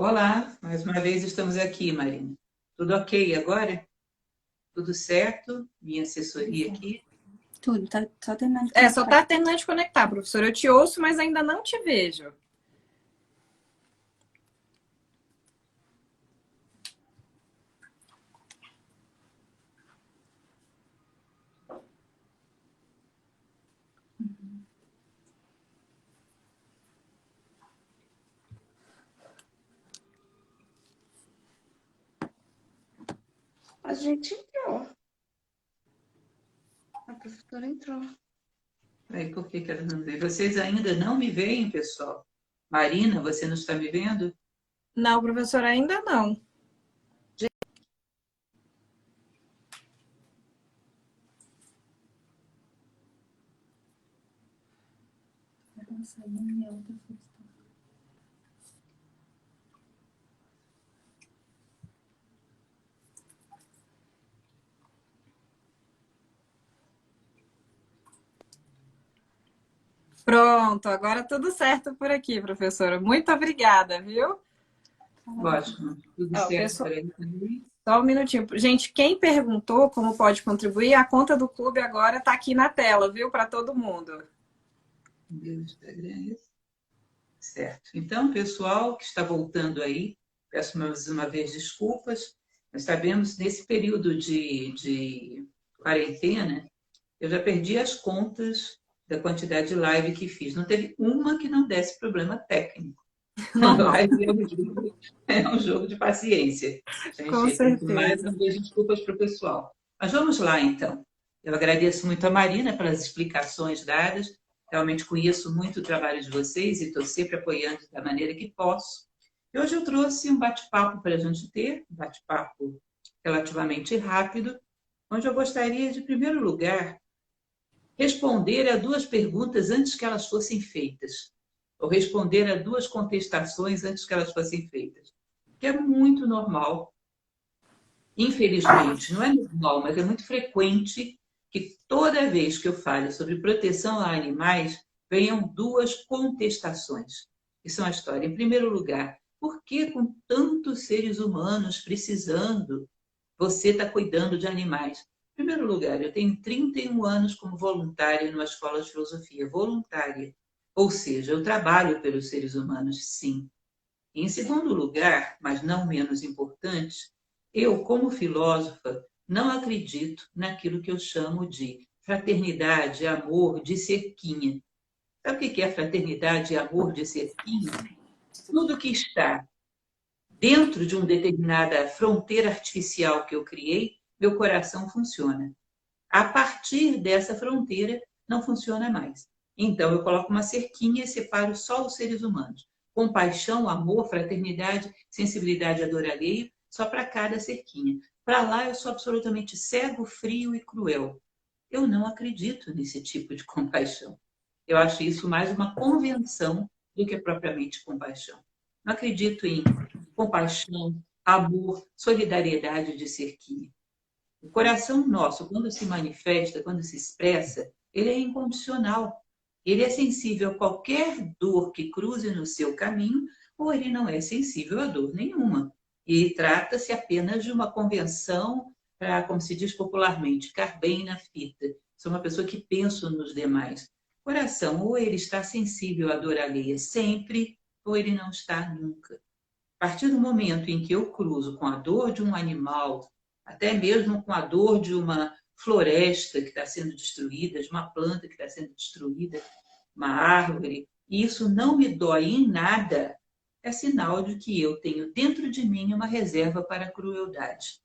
Olá, mais uma vez estamos aqui, Marina. Tudo ok agora? Tudo certo? Minha assessoria aqui? Tudo, tá só terminando de Só conectar. tá terminando de conectar, professor. Eu te ouço, mas ainda não te vejo. A gente entrou. A professora entrou. Aí, por que ela não vê? Vocês ainda não me veem, pessoal? Marina, você não está me vendo? Não, professor, ainda não. Pronto, agora tudo certo por aqui, professora. Muito obrigada, viu? Ótimo. Tudo Ó, certo por pessoal, aí também? só um minutinho. Gente, quem perguntou como pode contribuir, a conta do clube agora está aqui na tela, viu? Para todo mundo. Meu Instagram é esse? Certo. Então, pessoal que está voltando aí, peço mais uma vez desculpas. Nós sabemos, nesse período de quarentena, eu já perdi as contas da quantidade de live que fiz. Não teve uma que não desse problema técnico. Normal, Live é um jogo de paciência. com Gente, peço mais certeza. uma vez desculpas para o pessoal. Mas vamos lá, então. Eu agradeço muito a Marina pelas explicações dadas. Realmente conheço muito o trabalho de vocês e estou sempre apoiando da maneira que posso. E hoje eu trouxe um bate-papo para a gente ter, um bate-papo relativamente rápido, onde eu gostaria de, em primeiro lugar, responder a duas perguntas antes que elas fossem feitas, ou responder a duas contestações antes que elas fossem feitas, que é muito normal, infelizmente, não é normal, mas é muito frequente que toda vez que eu falo sobre proteção a animais, venham duas contestações, que são a história. Em primeiro lugar, por que com tantos seres humanos precisando você está cuidando de animais? Em primeiro lugar, eu tenho 31 anos como voluntária numa escola de filosofia, voluntária. Ou seja, eu trabalho pelos seres humanos, sim. E, em segundo lugar, mas não menos importante, eu, como filósofa, não acredito naquilo que eu chamo de fraternidade, amor de cerquinha. Sabe o que é fraternidade e amor de cerquinha? Tudo que está dentro de uma determinada fronteira artificial que eu criei, meu coração funciona. A partir dessa fronteira, não funciona mais. Então, eu coloco uma cerquinha e separo só os seres humanos. Compaixão, amor, fraternidade, sensibilidade e dor alheio, só para cada cerquinha. Para lá, eu sou absolutamente cego, frio e cruel. Eu não acredito nesse tipo de compaixão. Eu acho isso mais uma convenção do que propriamente compaixão. Não acredito em compaixão, amor, solidariedade de cerquinha. O coração nosso, quando se manifesta, quando se expressa, ele é incondicional. Ele é sensível a qualquer dor que cruze no seu caminho, ou ele não é sensível a dor nenhuma. E trata-se apenas de uma convenção para, como se diz popularmente, ficar bem na fita. Sou uma pessoa que penso nos demais. Coração, ou ele está sensível à dor alheia sempre, ou ele não está nunca. A partir do momento em que eu cruzo com a dor de um animal, até mesmo com a dor de uma floresta que está sendo destruída, de uma planta que está sendo destruída, uma árvore, e isso não me dói em nada, é sinal de que eu tenho dentro de mim uma reserva para a crueldade.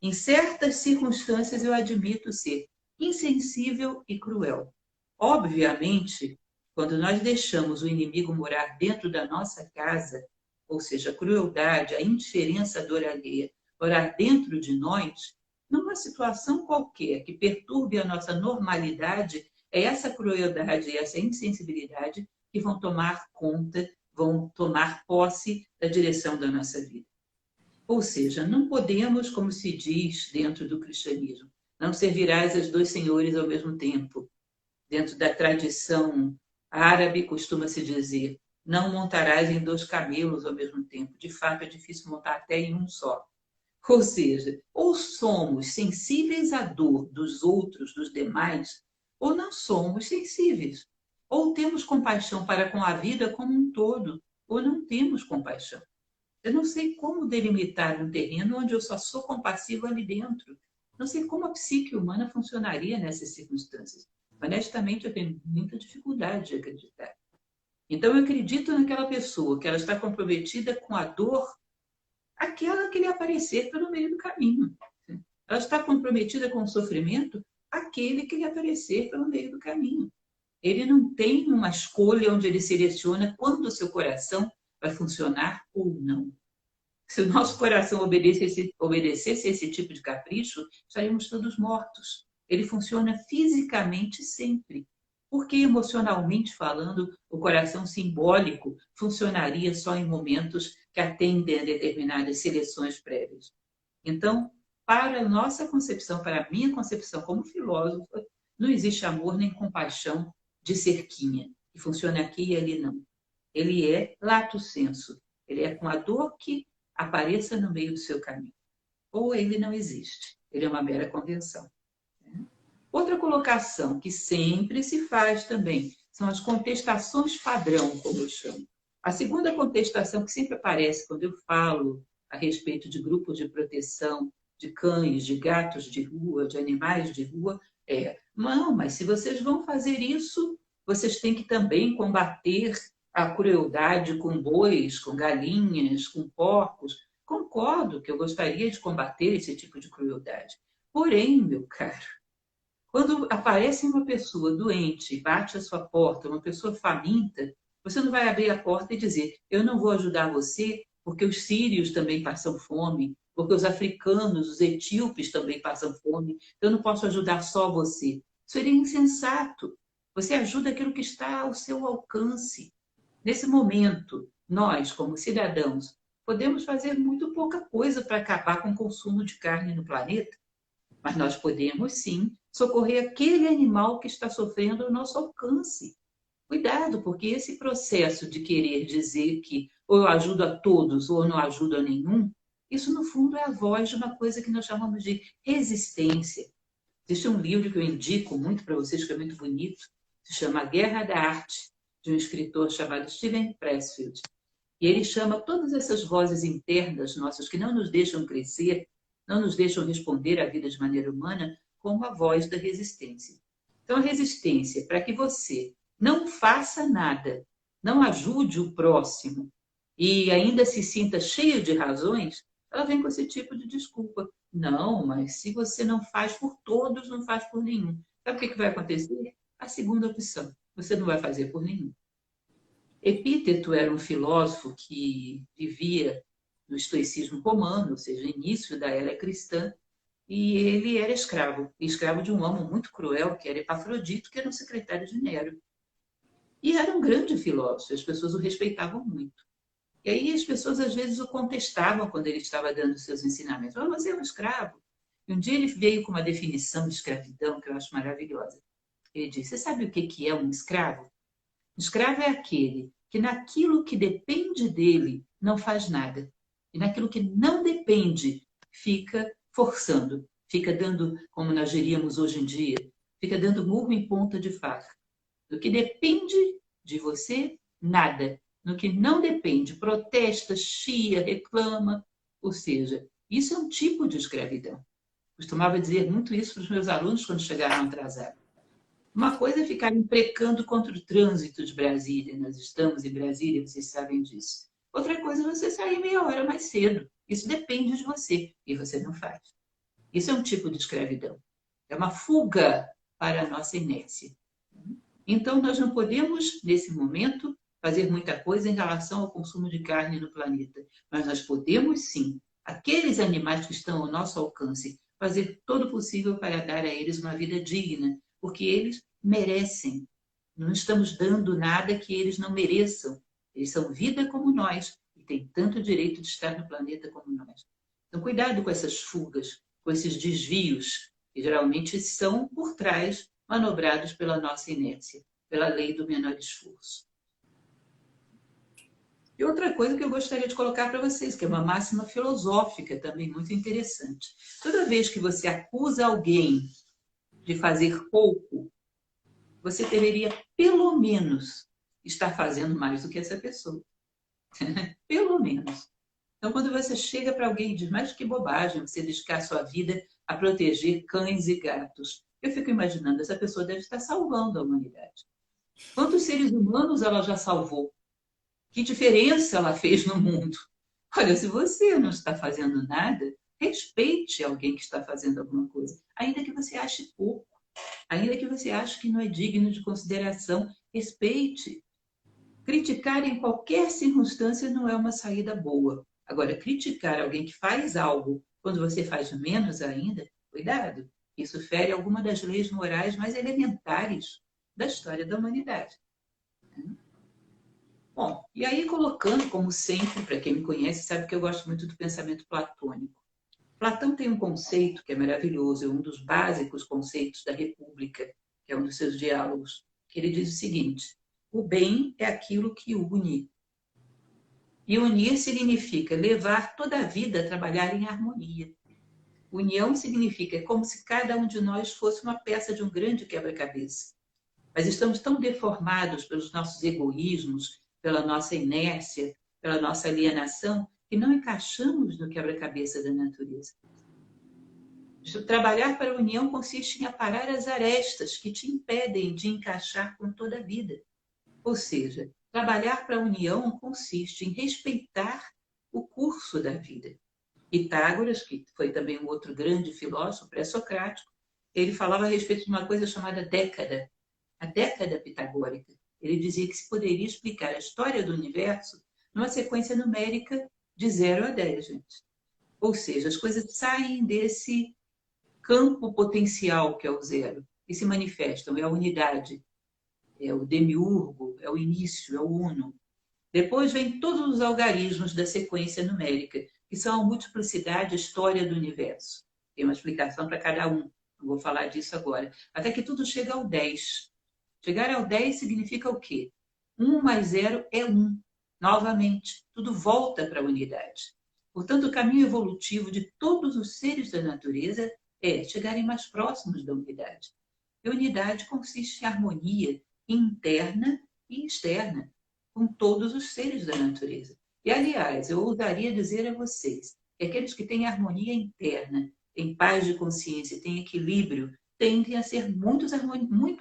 Em certas circunstâncias, eu admito ser insensível e cruel. Obviamente, quando nós deixamos o inimigo morar dentro da nossa casa, ou seja, a crueldade, a indiferença, a dor alheia, morar dentro de nós, numa situação qualquer que perturbe a nossa normalidade, é essa crueldade e essa insensibilidade que vão tomar conta, vão tomar posse da direção da nossa vida. Ou seja, não podemos, como se diz dentro do cristianismo, não servirás a dois senhores ao mesmo tempo. Dentro da tradição árabe, costuma-se dizer, Não montarás em 2 camelos ao mesmo tempo. De fato, é difícil montar até em um só. Ou seja, ou somos sensíveis à dor dos outros, dos demais, ou não somos sensíveis. Ou temos compaixão para com a vida como um todo, ou não temos compaixão. Eu não sei como delimitar um terreno onde eu só sou compassivo ali dentro. Não sei como a psique humana funcionaria nessas circunstâncias. Honestamente, eu tenho muita dificuldade de acreditar. Então, eu acredito naquela pessoa que ela está comprometida com a dor, aquela que lhe aparecer pelo meio do caminho. Ela está comprometida com o sofrimento, aquele que lhe aparecer pelo meio do caminho. Ele não tem uma escolha onde ele seleciona quando o seu coração vai funcionar ou não. Se o nosso coração obedecesse a esse tipo de capricho, estaríamos todos mortos. Ele funciona fisicamente sempre. Porque, emocionalmente falando, o coração simbólico funcionaria só em momentos que atendem a determinadas seleções prévias. Então, para a nossa concepção, para a minha concepção como filósofa, não existe amor nem compaixão de cerquinha, que funciona aqui e ali não. Ele é lato sensu. Ele é com a dor que apareça no meio do seu caminho. Ou ele não existe. Ele é uma mera convenção. Outra colocação que sempre se faz também são as contestações padrão, como eu chamo. A segunda contestação que sempre aparece quando eu falo a respeito de grupos de proteção, de cães, de gatos de rua, de animais de rua, é: não, mas se vocês vão fazer isso, vocês têm que também combater a crueldade com bois, com galinhas, com porcos. Concordo que eu gostaria de combater esse tipo de crueldade. Porém, meu caro, quando aparece uma pessoa doente, bate a sua porta, uma pessoa faminta, você não vai abrir a porta e dizer: eu não vou ajudar você porque os sírios também passam fome, porque os africanos, os etíopes também passam fome, eu não posso ajudar só você. Seria insensato. Você ajuda aquilo que está ao seu alcance. Nesse momento, nós, como cidadãos, podemos fazer muito pouca coisa para acabar com o consumo de carne no planeta, mas nós podemos, sim, socorrer aquele animal que está sofrendo ao nosso alcance. Cuidado, porque esse processo de querer dizer que ou eu ajudo a todos ou eu não ajudo a nenhum, isso, no fundo, é a voz de uma coisa que nós chamamos de resistência. Existe um livro que eu indico muito para vocês, que é muito bonito, se chama A Guerra da Arte, de um escritor chamado Steven Pressfield. E ele chama todas essas vozes internas nossas que não nos deixam crescer, não nos deixam responder à vida de maneira humana, como a voz da resistência. Então, a resistência, para que você não faça nada, não ajude o próximo e ainda se sinta cheio de razões, ela vem com esse tipo de desculpa. Não, mas se você não faz por todos, não faz por nenhum. Sabe o que vai acontecer? A segunda opção. Você não vai fazer por nenhum. Epíteto era um filósofo que vivia no estoicismo romano, ou seja, início da era cristã, e ele era escravo de um homem muito cruel, que era Epafrodito, que era um secretário de Nero. E era um grande filósofo, as pessoas o respeitavam muito. E aí as pessoas às vezes o contestavam quando ele estava dando seus ensinamentos. Oh, você é um escravo. E um dia ele veio com uma definição de escravidão que eu acho maravilhosa. Ele disse: você sabe o que é um escravo? Um escravo é aquele que naquilo que depende dele não faz nada. E naquilo que não depende, fica forçando, fica dando, como nós diríamos hoje em dia, fica dando murro em ponta de faca. Do que depende de você, nada. No que não depende, protesta, chia, reclama. Ou seja, isso é um tipo de escravidão. Costumava dizer muito isso para os meus alunos quando chegaram atrasados. Uma coisa é ficar imprecando contra o trânsito de Brasília. Nós estamos em Brasília, vocês sabem disso. Outra coisa é você sair meia hora mais cedo. Isso depende de você e você não faz. Isso é um tipo de escravidão. É uma fuga para a nossa inércia. Então, nós não podemos, nesse momento, fazer muita coisa em relação ao consumo de carne no planeta. Mas nós podemos, sim, aqueles animais que estão ao nosso alcance, fazer todo o possível para dar a eles uma vida digna, porque eles merecem. Não estamos dando nada que eles não mereçam. Eles são vida como nós e têm tanto direito de estar no planeta como nós. Então, cuidado com essas fugas, com esses desvios, que geralmente são por trás manobrados pela nossa inércia, pela lei do menor esforço. E outra coisa que eu gostaria de colocar para vocês, que é uma máxima filosófica também muito interessante. Toda vez que você acusa alguém de fazer pouco, você deveria, pelo menos, estar fazendo mais do que essa pessoa. Pelo menos. Então, quando você chega para alguém e diz, mas que bobagem você dedicar sua vida a proteger cães e gatos. Eu fico imaginando, essa pessoa deve estar salvando a humanidade. Quantos seres humanos ela já salvou? Que diferença ela fez no mundo? Olha, se você não está fazendo nada, respeite alguém que está fazendo alguma coisa, ainda que você ache pouco, ainda que você ache que não é digno de consideração, respeite. Criticar em qualquer circunstância não é uma saída boa. Agora, criticar alguém que faz algo quando você faz menos ainda, cuidado, isso fere alguma das leis morais mais elementares da história da humanidade. Bom, e aí colocando, como sempre, para quem me conhece, sabe que eu gosto muito do pensamento platônico. Platão tem um conceito que é maravilhoso, é um dos básicos conceitos da República, que é um dos seus diálogos, que ele diz o seguinte: o bem é aquilo que une. E unir significa levar toda a vida a trabalhar em harmonia. União significa como se cada um de nós fosse uma peça de um grande quebra-cabeça. Mas estamos tão deformados pelos nossos egoísmos, pela nossa inércia, pela nossa alienação, que não encaixamos no quebra-cabeça da natureza. Trabalhar para a união consiste em aparar as arestas que te impedem de encaixar com toda a vida. Ou seja, trabalhar para a união consiste em respeitar o curso da vida. Pitágoras, que foi também um outro grande filósofo pré-socrático, ele falava a respeito de uma coisa chamada década, a década pitagórica. Ele dizia que se poderia explicar a história do universo numa sequência numérica de 0 a 10, gente. Ou seja, as coisas saem desse campo potencial que é o zero e se manifestam, é a unidade, é o demiurgo, é o início, é o uno. Depois vem todos os algarismos da sequência numérica, que são a multiplicidade, a história do universo. Tem uma explicação para cada um, não vou falar disso agora. Até que tudo chega ao 10. Chegar ao 10 significa o quê? 1 mais 0 é 1. Novamente, tudo volta para a unidade. Portanto, o caminho evolutivo de todos os seres da natureza é chegarem mais próximos da unidade. E unidade consiste em harmonia interna e externa com todos os seres da natureza. E, aliás, eu ousaria dizer a vocês que aqueles que têm harmonia interna, têm paz de consciência, têm equilíbrio, tendem a ser muito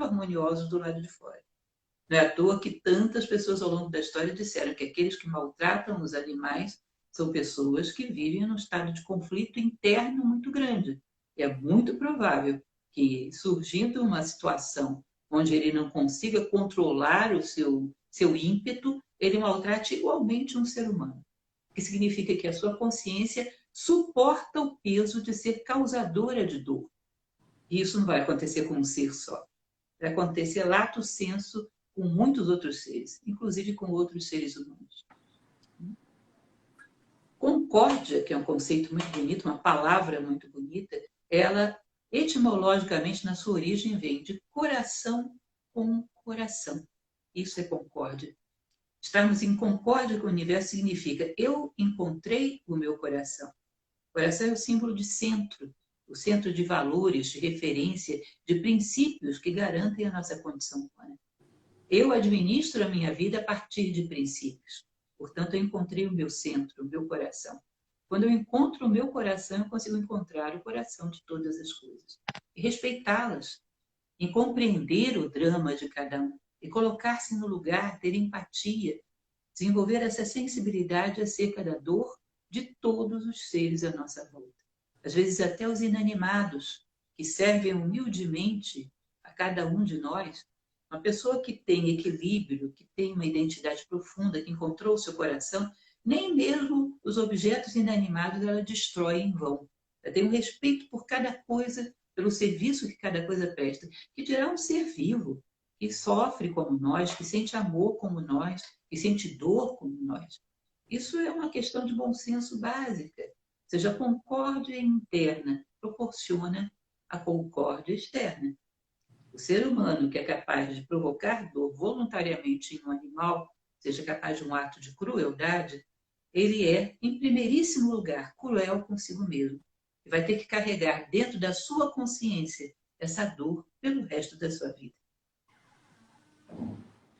harmoniosos do lado de fora. Não é à toa que tantas pessoas ao longo da história disseram que aqueles que maltratam os animais são pessoas que vivem num estado de conflito interno muito grande. E é muito provável que, surgindo uma situação onde ele não consiga controlar o seu ímpeto, ele maltrate igualmente um ser humano. O que significa que a sua consciência suporta o peso de ser causadora de dor. E isso não vai acontecer com um ser só. Vai acontecer lato sensu com muitos outros seres, inclusive com outros seres humanos. Concórdia, que é um conceito muito bonito, uma palavra muito bonita, ela, etimologicamente, na sua origem, vem de coração com coração. Isso é concórdia. Estarmos em concórdia com o universo significa eu encontrei o meu coração. O coração é o símbolo de centro, o centro de valores, de referência, de princípios que garantem a nossa condição humana. Eu administro a minha vida a partir de princípios. Portanto, eu encontrei o meu centro, o meu coração. Quando eu encontro o meu coração, eu consigo encontrar o coração de todas as coisas. E respeitá-las, em compreender o drama de cada um, e colocar-se no lugar, ter empatia, desenvolver essa sensibilidade acerca da dor de todos os seres à nossa volta. Às vezes até os inanimados, que servem humildemente a cada um de nós. Uma pessoa que tem equilíbrio, que tem uma identidade profunda, que encontrou o seu coração, nem mesmo os objetos inanimados ela destrói em vão. Ela tem um respeito por cada coisa, pelo serviço que cada coisa presta, que dirá um ser vivo, que sofre como nós, que sente amor como nós, que sente dor como nós. Isso é uma questão de bom senso básica. Ou seja, a concórdia interna proporciona a concórdia externa. O ser humano que é capaz de provocar dor voluntariamente em um animal, seja capaz de um ato de crueldade, ele é, em primeiríssimo lugar, cruel consigo mesmo. E vai ter que carregar dentro da sua consciência essa dor pelo resto da sua vida.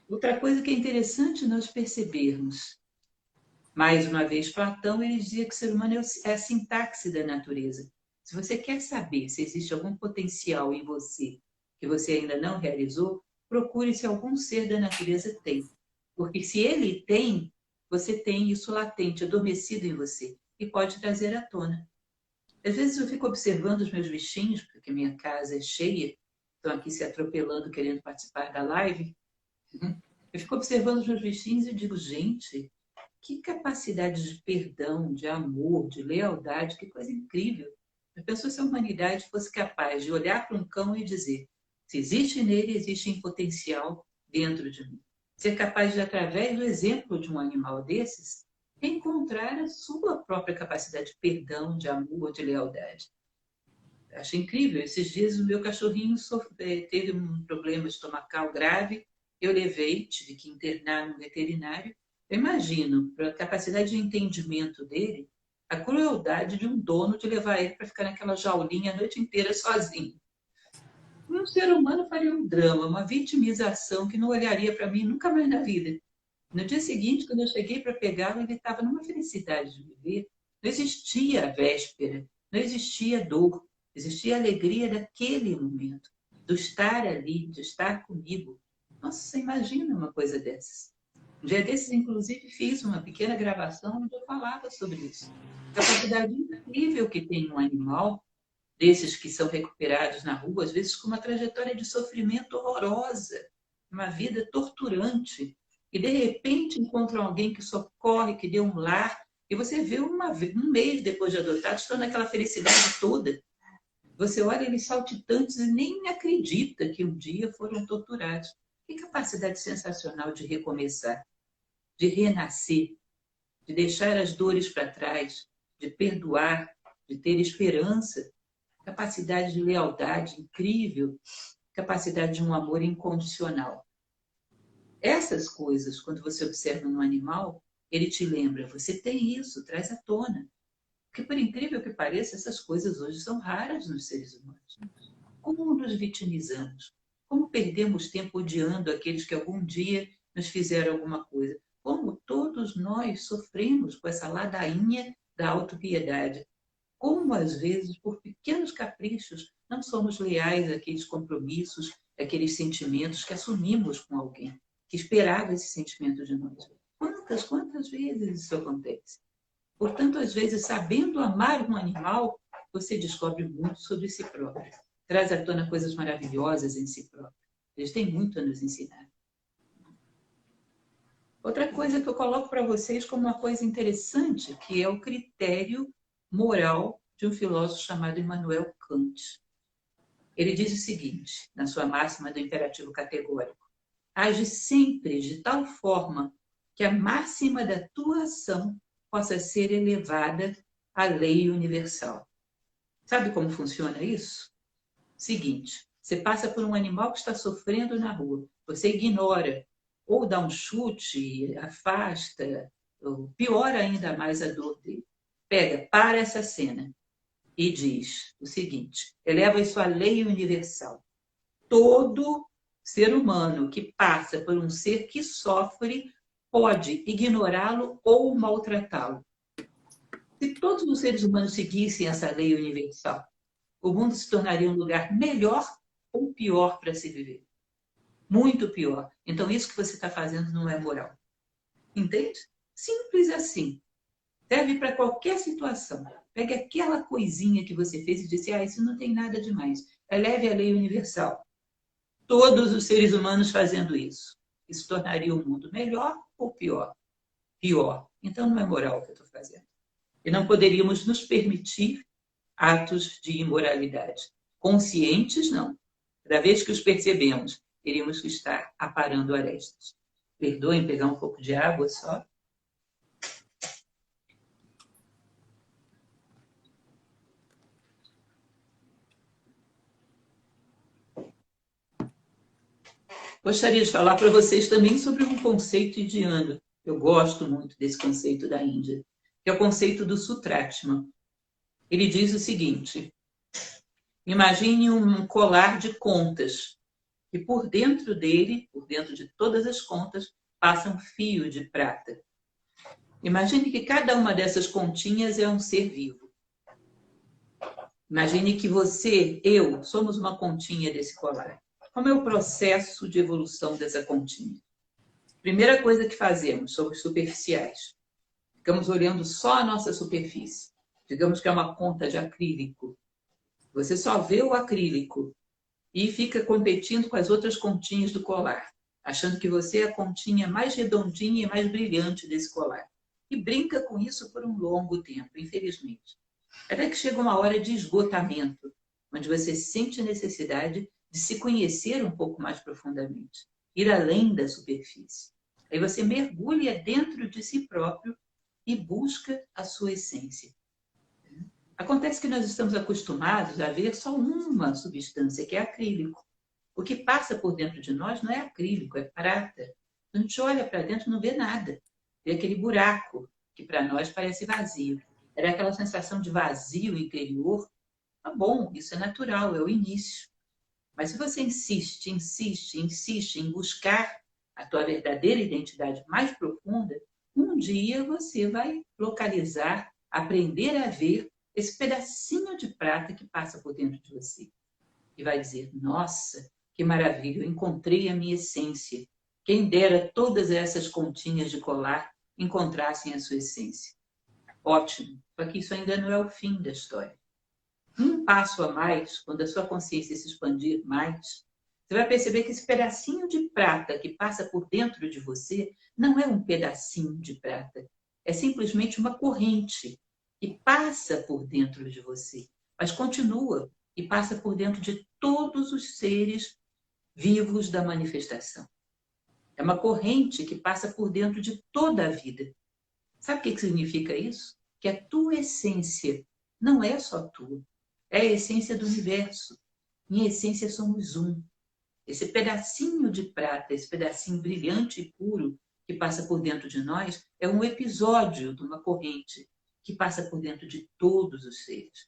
Outra coisa que é interessante nós percebermos, mais uma vez, Platão ele dizia que o ser humano é a sintaxe da natureza. Se você quer saber se existe algum potencial em você que você ainda não realizou, procure se algum ser da natureza tem. Porque se ele tem, você tem isso latente, adormecido em você, e pode trazer à tona. Às vezes eu fico observando os meus bichinhos, porque minha casa é cheia, estão aqui se atropelando, querendo participar da live. Eu fico observando os meus bichinhos e digo, gente, que capacidade de perdão, de amor, de lealdade, que coisa incrível. Eu penso se a humanidade fosse capaz de olhar para um cão e dizer, se existe nele, existe em potencial dentro de mim. Ser capaz de, através do exemplo de um animal desses, encontrar a sua própria capacidade de perdão, de amor, de lealdade. Acho incrível. Esses dias o meu cachorrinho teve um problema estomacal grave. Eu levei, tive que internar no veterinário. Eu imagino, para a capacidade de entendimento dele, a crueldade de um dono de levar ele para ficar naquela jaulinha a noite inteira sozinho. Um ser humano faria um drama, uma vitimização que não olharia para mim nunca mais na vida. No dia seguinte, quando eu cheguei para pegá-lo, ele estava numa felicidade de viver. Não existia a véspera, não existia dor, existia a alegria daquele momento, do estar ali, de estar comigo. Nossa, você imagina uma coisa dessas. Um dia desses, inclusive, fiz uma pequena gravação onde eu falava sobre isso. A capacidade incrível que tem um animal, desses que são recuperados na rua, às vezes com uma trajetória de sofrimento horrorosa, uma vida torturante, e de repente encontram alguém que socorre, que dê um lar, e você vê um mês depois de adotado, estão naquela felicidade toda. Você olha eles saltitantes e nem acredita que um dia foram torturados. Que capacidade sensacional de recomeçar, de renascer, de deixar as dores para trás, de perdoar, de ter esperança, capacidade de lealdade incrível, capacidade de um amor incondicional. Essas coisas, quando você observa no animal, ele te lembra, você tem isso, traz à tona. Porque, por incrível que pareça, essas coisas hoje são raras nos seres humanos. Como nos vitimizamos? Como perdemos tempo odiando aqueles que algum dia nos fizeram alguma coisa? Como todos nós sofremos com essa ladainha da autopiedade? Como, às vezes, por pequenos caprichos, não somos leais àqueles compromissos, àqueles sentimentos que assumimos com alguém, que esperava esse sentimento de nós? Quantas vezes isso acontece? Portanto, às vezes, sabendo amar um animal, você descobre muito sobre si próprio. Traz à tona coisas maravilhosas em si próprio. Eles têm muito a nos ensinar. Outra coisa que eu coloco para vocês como uma coisa interessante, que é o critério moral de um filósofo chamado Immanuel Kant. Ele diz o seguinte, na sua máxima do imperativo categórico: age sempre de tal forma que a máxima da tua ação possa ser elevada à lei universal. Sabe como funciona isso? Seguinte, você passa por um animal que está sofrendo na rua, você ignora, ou dá um chute, afasta, ou piora ainda mais a dor dele. Pega, para essa cena e diz o seguinte, eleva isso à lei universal. Todo ser humano que passa por um ser que sofre pode ignorá-lo ou maltratá-lo. Se todos os seres humanos seguissem essa lei universal, o mundo se tornaria um lugar melhor ou pior para se viver? Muito pior. Então, isso que você está fazendo não é moral. Entende? Simples assim. Serve para qualquer situação. Pegue aquela coisinha que você fez e disse, isso não tem nada demais. Eleve a lei universal. Todos os seres humanos fazendo isso. Isso tornaria o mundo melhor ou pior? Pior. Então, não é moral o que eu estou fazendo. E não poderíamos nos permitir atos de imoralidade. Conscientes, não. Cada vez que os percebemos, teríamos que estar aparando arestas. Perdoem pegar um pouco de água só. Gostaria de falar para vocês também sobre um conceito indiano. Eu gosto muito desse conceito da Índia, que é o conceito do Sutratman. Ele diz o seguinte: imagine um colar de contas, e por dentro dele, por dentro de todas as contas, passa um fio de prata. Imagine que cada uma dessas continhas é um ser vivo. Imagine que você, eu, somos uma continha desse colar. Como é o processo de evolução dessa continha? Primeira coisa que fazemos, somos superficiais. Ficamos olhando só a nossa superfície. Digamos que é uma conta de acrílico. Você só vê o acrílico e fica competindo com as outras continhas do colar, achando que você é a continha mais redondinha e mais brilhante desse colar. E brinca com isso por um longo tempo, infelizmente. Até que chega uma hora de esgotamento, onde você sente a necessidade de se conhecer um pouco mais profundamente, ir além da superfície. Aí você mergulha dentro de si próprio e busca a sua essência. Acontece que nós estamos acostumados a ver só uma substância, que é acrílico. O que passa por dentro de nós não é acrílico, é prata. A gente olha para dentro e não vê nada. Vê aquele buraco, que para nós parece vazio. Era aquela sensação de vazio interior. Tá bom, isso é natural, é o início. Mas se você insiste em buscar a tua verdadeira identidade mais profunda, um dia você vai localizar, aprender a ver esse pedacinho de prata que passa por dentro de você. E vai dizer, nossa, que maravilha, eu encontrei a minha essência. Quem dera todas essas continhas de colar encontrassem a sua essência. Ótimo, só que isso ainda não é o fim da história. Um passo a mais, quando a sua consciência se expandir mais, você vai perceber que esse pedacinho de prata que passa por dentro de você não é um pedacinho de prata, é simplesmente uma corrente que passa por dentro de você, mas continua e passa por dentro de todos os seres vivos da manifestação. É uma corrente que passa por dentro de toda a vida. Sabe o que significa isso? Que a tua essência não é só tua, é a essência do universo. Em essência somos um. Esse pedacinho de prata, esse pedacinho brilhante e puro que passa por dentro de nós é um episódio de uma corrente que passa por dentro de todos os seres.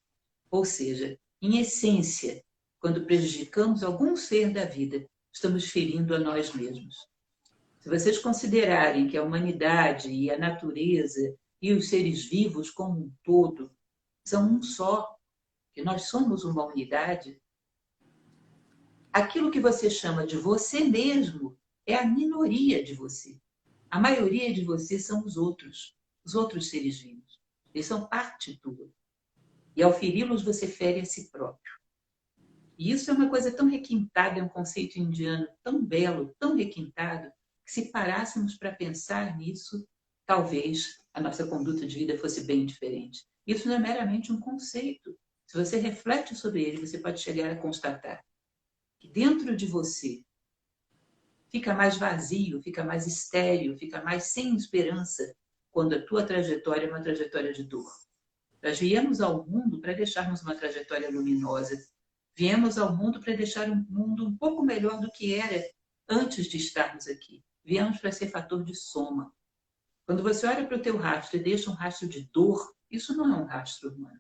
Ou seja, em essência, quando prejudicamos algum ser da vida, estamos ferindo a nós mesmos. Se vocês considerarem que a humanidade e a natureza e os seres vivos como um todo são um só, que nós somos uma unidade, aquilo que você chama de você mesmo é a minoria de você. A maioria de você são os outros seres vivos. Eles são parte tua. E ao feri-los, você fere a si próprio. E isso é uma coisa tão requintada, é um conceito indiano tão belo, tão requintado, que se parássemos para pensar nisso, talvez a nossa conduta de vida fosse bem diferente. Isso não é meramente um conceito. Se você reflete sobre ele, você pode chegar a constatar que dentro de você fica mais vazio, fica mais estéril, fica mais sem esperança quando a tua trajetória é uma trajetória de dor. Nós viemos ao mundo para deixarmos uma trajetória luminosa. Viemos ao mundo para deixar um mundo um pouco melhor do que era antes de estarmos aqui. Viemos para ser fator de soma. Quando você olha para o teu rastro e deixa um rastro de dor, isso não é um rastro humano.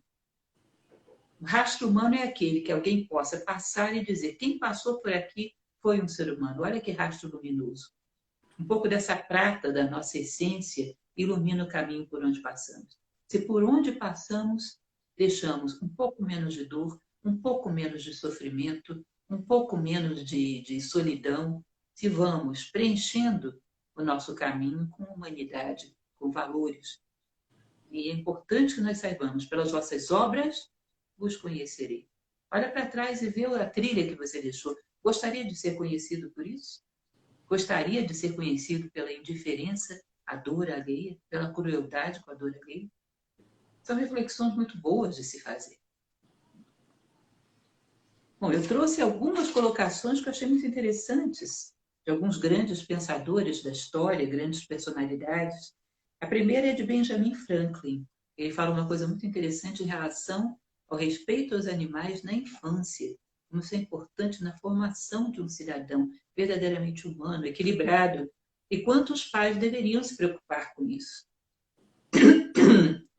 O rastro humano é aquele que alguém possa passar e dizer quem passou por aqui foi um ser humano. Olha que rastro luminoso. Um pouco dessa prata da nossa essência ilumina o caminho por onde passamos. Se por onde passamos, deixamos um pouco menos de dor, um pouco menos de sofrimento, um pouco menos de solidão, se vamos preenchendo o nosso caminho com humanidade, com valores. E é importante que nós saibamos, pelas vossas obras, vos conhecerei. Olha para trás e vê a trilha que você deixou. Gostaria de ser conhecido por isso? Gostaria de ser conhecido pela indiferença à dor alheia, pela crueldade com a dor alheia? São reflexões muito boas de se fazer. Bom, eu trouxe algumas colocações que eu achei muito interessantes, de alguns grandes pensadores da história, grandes personalidades. A primeira é de Benjamin Franklin. Ele fala uma coisa muito interessante em relação ao respeito aos animais na infância. como isso é importante na formação de um cidadão verdadeiramente humano, equilibrado. E quantos pais deveriam se preocupar com isso?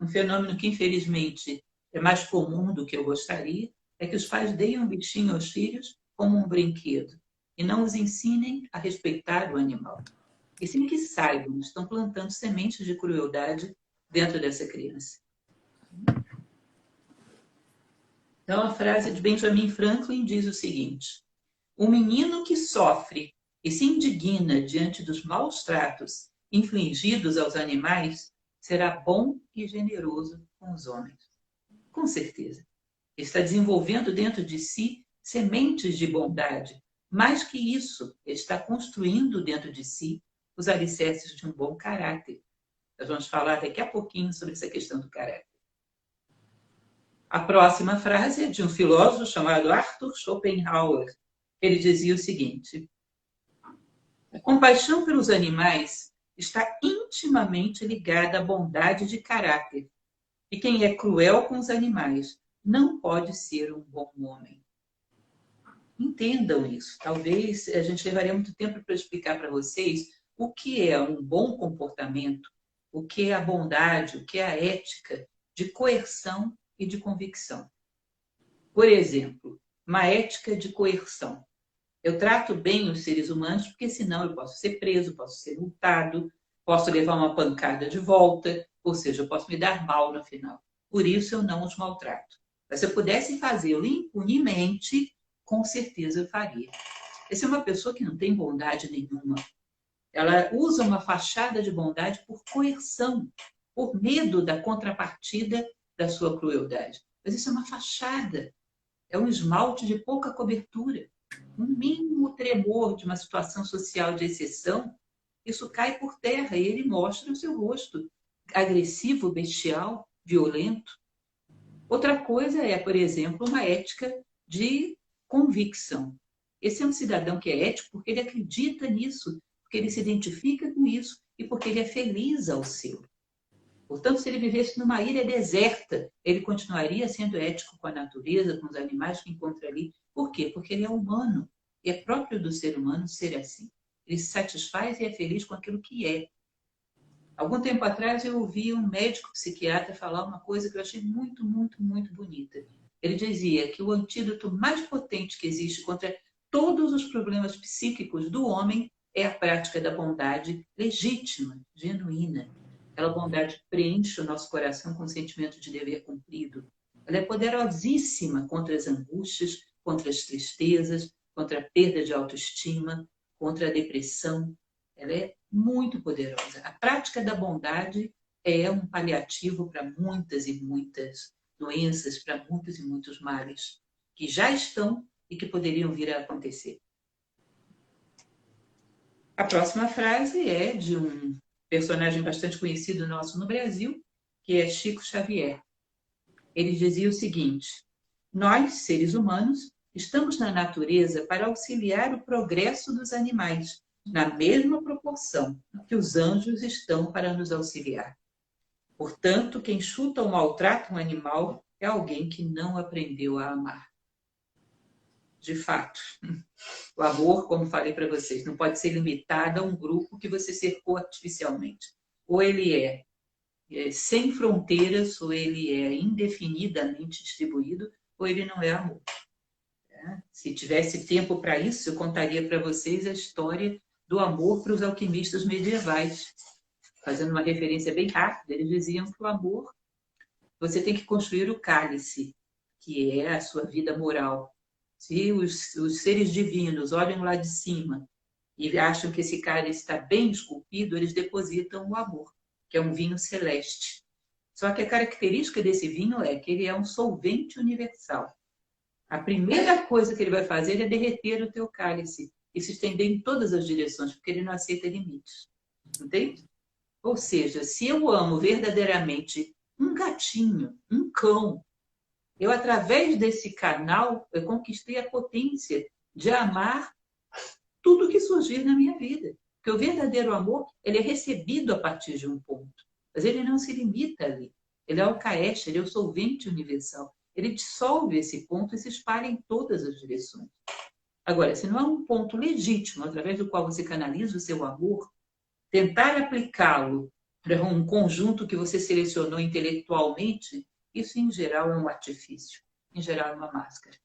Um fenômeno que, infelizmente, é mais comum do que eu gostaria, é que os pais deem um bichinho aos filhos como um brinquedo e não os ensinem a respeitar o animal. E sem que saibam, estão plantando sementes de crueldade dentro dessa criança. Então, a frase de Benjamin Franklin diz o seguinte: o menino que sofre e se indigna diante dos maus tratos infligidos aos animais será bom e generoso com os homens. Com certeza. Ele está desenvolvendo dentro de si sementes de bondade. Mais que isso, ele está construindo dentro de si os alicerces de um bom caráter. Nós vamos falar daqui a pouquinho sobre essa questão do caráter. A próxima frase é de um filósofo chamado Arthur Schopenhauer. Ele dizia o seguinte: a compaixão pelos animais está intimamente ligada à bondade de caráter. E quem é cruel com os animais não pode ser um bom homem. Entendam isso. Talvez a gente levaria muito tempo para explicar para vocês o que é um bom comportamento, o que é a bondade, o que é a ética de coerção e de convicção. Por exemplo, uma ética de coerção. Eu trato bem os seres humanos porque senão eu posso ser preso, posso ser multado, posso levar uma pancada de volta, ou seja, eu posso me dar mal no final. Por isso eu não os maltrato. Mas se eu pudesse fazê-lo impunemente, com certeza eu faria. Essa é uma pessoa que não tem bondade nenhuma. Ela usa uma fachada de bondade por coerção, por medo da contrapartida da sua crueldade. Mas isso é uma fachada. É um esmalte de pouca cobertura. Um mínimo tremor de uma situação social de exceção, isso cai por terra e ele mostra o seu rosto agressivo, bestial, violento. Outra coisa é, por exemplo, uma ética de convicção. Esse é um cidadão que é ético porque ele acredita nisso, porque ele se identifica com isso e porque ele é feliz ao seu. Portanto, se ele vivesse numa ilha deserta, ele continuaria sendo ético com a natureza, com os animais que encontra ali. Por quê? Porque ele é humano. E é próprio do ser humano ser assim. Ele se satisfaz e é feliz com aquilo que é. Algum tempo atrás, eu ouvi um médico psiquiatra falar uma coisa que eu achei muito, muito, muito bonita. Ele dizia que o antídoto mais potente que existe contra todos os problemas psíquicos do homem é a prática da bondade legítima, genuína. Aquela bondade preenche o nosso coração com o sentimento de dever cumprido. Ela é poderosíssima contra as angústias, contra as tristezas, contra a perda de autoestima, contra a depressão. Ela é muito poderosa. A prática da bondade é um paliativo para muitas e muitas doenças, para muitos e muitos males que já estão e que poderiam vir a acontecer. A próxima frase é de um personagem bastante conhecido nosso no Brasil, que é Chico Xavier. Ele dizia o seguinte: nós, seres humanos, estamos na natureza para auxiliar o progresso dos animais, na mesma proporção que os anjos estão para nos auxiliar. Portanto, quem chuta ou maltrata um animal é alguém que não aprendeu a amar. De fato, o amor, como falei para vocês, não pode ser limitado a um grupo que você cercou artificialmente. Ou ele é sem fronteiras, ou ele é indefinidamente distribuído, ou ele não é amor. Se tivesse tempo para isso, eu contaria para vocês a história do amor para os alquimistas medievais. Fazendo uma referência bem rápida, eles diziam que o amor, você tem que construir o cálice, que é a sua vida moral. Se os seres divinos olham lá de cima e acham que esse cálice está bem esculpido, eles depositam o amor, que é um vinho celeste. Só que a característica desse vinho é que ele é um solvente universal. A primeira coisa que ele vai fazer é derreter o teu cálice e se estender em todas as direções, porque ele não aceita limites. Entende? Ou seja, se eu amo verdadeiramente um gatinho, um cão, eu, através desse canal, eu conquistei a potência de amar tudo que surgir na minha vida. Porque o verdadeiro amor, ele é recebido a partir de um ponto. Mas ele não se limita ali. Ele é o caeste, ele é o solvente universal. ele dissolve esse ponto e se espalha em todas as direções. Agora, se não é um ponto legítimo, através do qual você canaliza o seu amor, tentar aplicá-lo para um conjunto que você selecionou intelectualmente, isso, em geral, é um artifício. Em geral, é uma máscara.